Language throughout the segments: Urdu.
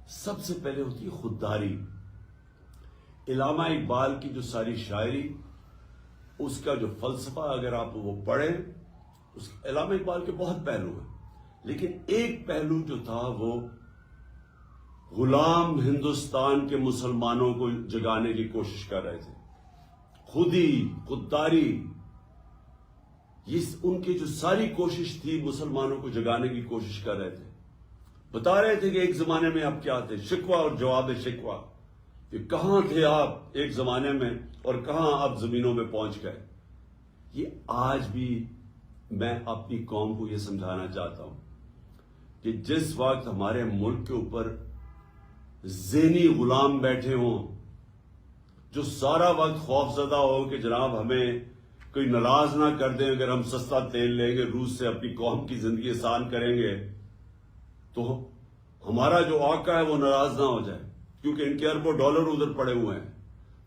سب سے پہلے ہوتی ہے خودداری. علامہ اقبال کی جو ساری شاعری، اس کا جو فلسفہ اگر آپ وہ پڑھیں، علامہ اقبال کے بہت پہلو ہیں، لیکن ایک پہلو جو تھا وہ غلام ہندوستان کے مسلمانوں کو جگانے کی کوشش کر رہے تھے. خودداری، یہ ان کی جو ساری کوشش تھی مسلمانوں کو جگانے کی کوشش کر رہے تھے. بتا رہے تھے کہ ایک زمانے میں آپ کیا تھے، شکوہ اور جواب شکوہ، کہ کہاں تھے آپ ایک زمانے میں اور کہاں آپ زمینوں میں پہنچ گئے. یہ آج بھی میں اپنی قوم کو یہ سمجھانا چاہتا ہوں کہ جس وقت ہمارے ملک کے اوپر ذہنی غلام بیٹھے ہوں، جو سارا وقت خوف زدہ ہو کہ جناب ہمیں کوئی ناراض نہ کر دیں اگر ہم سستا تیل لیں گے روس سے، اپنی قوم کی زندگی آسان کریں گے، تو ہمارا جو آقا ہے وہ ناراض نہ ہو جائے، کیونکہ ان کے اربوں ڈالر ادھر پڑے ہوئے ہیں،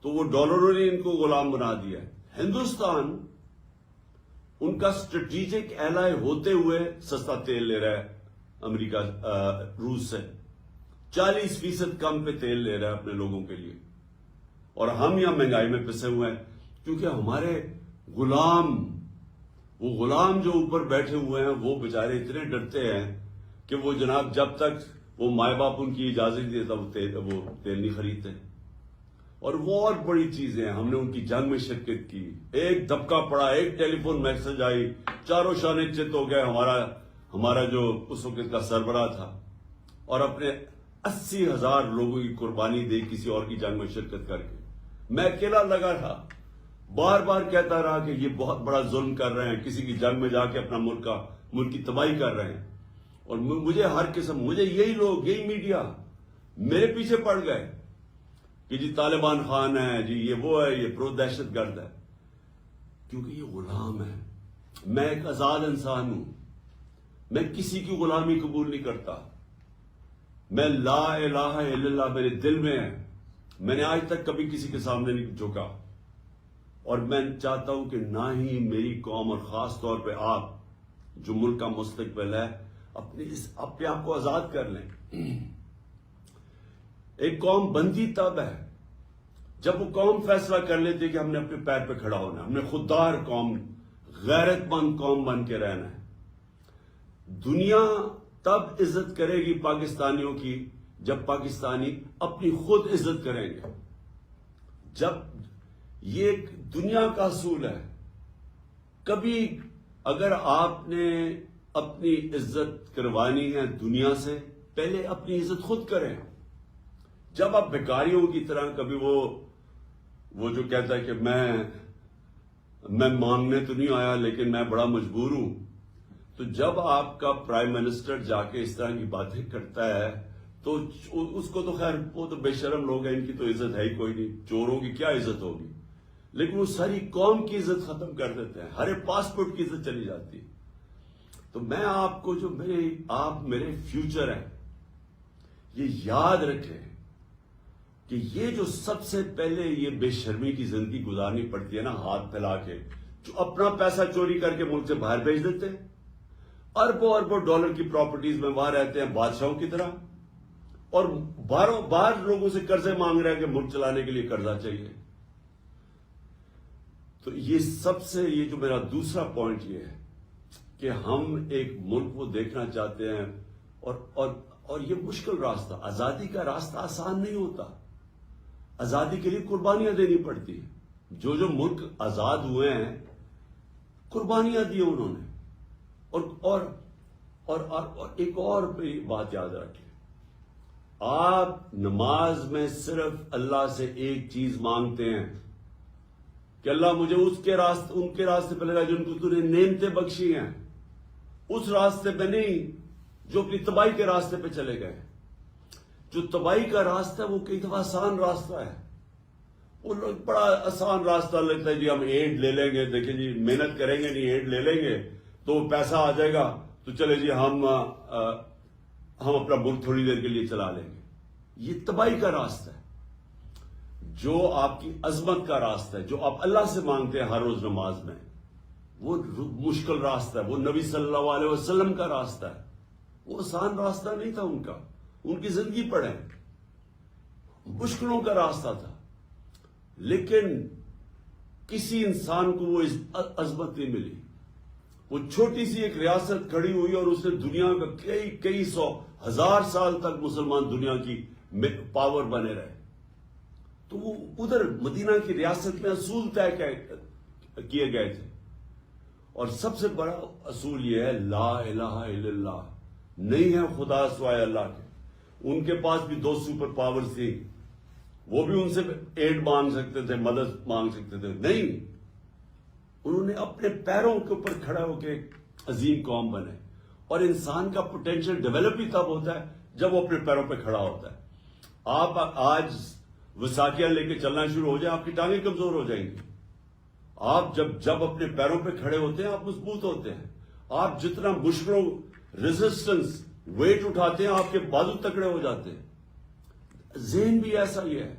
تو وہ ڈالروں نے ان کو غلام بنا دیا ہے. ہندوستان ان کا اسٹریٹجک ایلائی ہوتے ہوئے سستا تیل لے رہا ہے امریکہ روس سے، 40% کم پہ تیل لے رہا ہے اپنے لوگوں کے لیے، اور ہم یہاں مہنگائی میں پسے ہوئے ہیں کیونکہ ہمارے وہ غلام جو اوپر بیٹھے ہوئے ہیں وہ بیچارے اتنے ڈرتے ہیں کہ وہ جناب جب تک وہ مائے باپ ان کی اجازت نہیں دیتا وہ تیل نہیں خریدتے. اور وہ اور بڑی چیزیں ہیں، ہم نے ان کی جنگ میں شرکت کی، ایک دبکا پڑا، ایک ٹیلی فون میسج آئی، چاروں شانے چت ہو گئے. ہمارا جو اس وقت کا سربراہ تھا، اور اپنے 80,000 لوگوں کی قربانی دی کسی اور کی جنگ میں شرکت کر کے. میں اکیلا لگا تھا، بار بار کہتا رہا کہ یہ بہت بڑا ظلم کر رہے ہیں، کسی کی جنگ میں جا کے اپنا ملک کی تباہی کر رہے ہیں. اور مجھے یہی لوگ، یہی میڈیا میرے پیچھے پڑ گئے کہ جی طالبان خان ہے، جی یہ وہ ہے، یہ پرو دہشت گرد ہے، کیونکہ یہ غلام ہے. میں ایک آزاد انسان ہوں، میں کسی کی غلامی قبول نہیں کرتا. میں لا الہ الا اللہ میرے دل میں ہے، میں نے آج تک کبھی کسی کے سامنے نہیں جھکا، اور میں چاہتا ہوں کہ نہ ہی میری قوم، اور خاص طور پہ آپ جو ملک کا مستقبل ہے، اپنے آپ کو آزاد کر لیں. ایک قوم بنتی تب ہے جب وہ قوم فیصلہ کر لیتی ہے کہ ہم نے اپنے پیر پہ کھڑا ہونا ہے، ہم نے خوددار قوم، غیرت مند قوم بن کے رہنا ہے. دنیا تب عزت کرے گی پاکستانیوں کی جب پاکستانی اپنی خود عزت کریں گے. جب یہ ایک دنیا کا اصول ہے، کبھی اگر آپ نے اپنی عزت کروانی ہے دنیا سے، پہلے اپنی عزت خود کریں. جب آپ بیکاریوں کی طرح، کبھی وہ جو کہتا ہے کہ میں مانگنے تو نہیں آیا لیکن میں بڑا مجبور ہوں، تو جب آپ کا پرائم منسٹر جا کے اس طرح کی باتیں کرتا ہے تو اس کو تو خیر وہ تو بے شرم لوگ ہیں، ان کی تو عزت ہے ہی کوئی نہیں، چوروں کی کیا عزت ہوگی، لیکن وہ ساری قوم کی عزت ختم کر دیتے ہیں، ہر پاسپورٹ کی عزت چلی جاتی ہے. تو میں آپ کو جو آپ میرے فیوچر ہیں، یہ یاد رکھیں کہ یہ جو سب سے پہلے یہ بے شرمی کی زندگی گزارنی پڑتی ہے نا، ہاتھ پھیلا کے، جو اپنا پیسہ چوری کر کے ملک سے باہر بھیج دیتے ہیں، اربوں ڈالر کی پراپرٹیز میں وہاں رہتے ہیں بادشاہوں کی طرح، اور باہر لوگوں سے قرضے مانگ رہے ہیں کہ ملک چلانے کے لیے قرضہ چاہیے. تو یہ جو میرا دوسرا پوائنٹ یہ ہے کہ ہم ایک ملک کو دیکھنا چاہتے ہیں، اور یہ مشکل راستہ، آزادی کا راستہ آسان نہیں ہوتا، آزادی کے لیے قربانیاں دینی پڑتی ہیں. جو ملک آزاد ہوئے ہیں قربانیاں دی انہوں نے. اور ایک اور بات یاد رکھیں، آپ نماز میں صرف اللہ سے ایک چیز مانگتے ہیں کہ اللہ مجھے ان کے راستے پہ لگا جن کو تو نے نعمتیں بخشی ہیں، اس راستے پہ نہیں جو اپنی تباہی کے راستے پہ چلے گئے. جو تباہی کا راستہ ہے وہ کئی دفعہ آسان راستہ ہے، وہ لوگ بڑا آسان راستہ لیتا ہے، جی ہم ایڈ لے لیں گے، دیکھیں جی محنت کریں گے نہیں، ایڈ لے لیں گے تو پیسہ آ جائے گا، تو چلے جی ہم اپنا ملک تھوڑی دیر کے لیے چلا لیں گے. یہ تباہی کا راستہ ہے. جو آپ کی عظمت کا راستہ ہے، جو آپ اللہ سے مانگتے ہیں ہر روز نماز میں، وہ مشکل راستہ ہے، وہ نبی صلی اللہ علیہ وسلم کا راستہ ہے. وہ آسان راستہ نہیں تھا ان کا. ان کی زندگی پڑھیں، مشکلوں کا راستہ تھا، لیکن کسی انسان کو وہ عظمت نہیں ملی. وہ چھوٹی سی ایک ریاست کھڑی ہوئی اور اس نے دنیا کا کئی سو ہزار سال تک مسلمان دنیا کی پاور بنے رہے. تو وہ ادھر مدینہ کی ریاست میں اصول طے کیے گئے تھے، اور سب سے بڑا اصول یہ ہے لا الہ الا اللہ، نہیں ہے خدا سوائے اللہ کے. ان کے پاس بھی 2 سپر پاورز تھی، وہ بھی ان سے ایڈ مانگ سکتے تھے، مدد مانگ سکتے تھے. نہیں، انہوں نے اپنے پیروں کے اوپر کھڑا ہو کے ایک عظیم قوم بنے. اور انسان کا پوٹینشیل ڈیولپ ہی تب ہوتا ہے جب وہ اپنے پیروں پہ کھڑا ہوتا ہے. آپ آج وساکیاں لے کے چلنا شروع ہو جائیں، آپ کی ٹانگیں کمزور ہو جائیں گی. آپ جب اپنے پیروں پہ کھڑے ہوتے ہیں آپ مضبوط ہوتے ہیں. آپ جتنا مشکلوں ریزسٹنس ویٹ اٹھاتے ہیں آپ کے بازو تکڑے ہو جاتے ہیں. ذہن بھی ایسا ہی ہے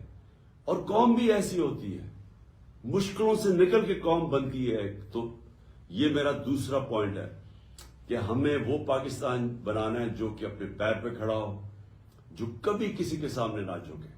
اور قوم بھی ایسی ہوتی ہے، مشکلوں سے نکل کے قوم بنتی ہے. تو یہ میرا دوسرا پوائنٹ ہے کہ ہمیں وہ پاکستان بنانا ہے جو کہ اپنے پیر پہ کھڑا ہو، جو کبھی کسی کے سامنے نہ جھکے.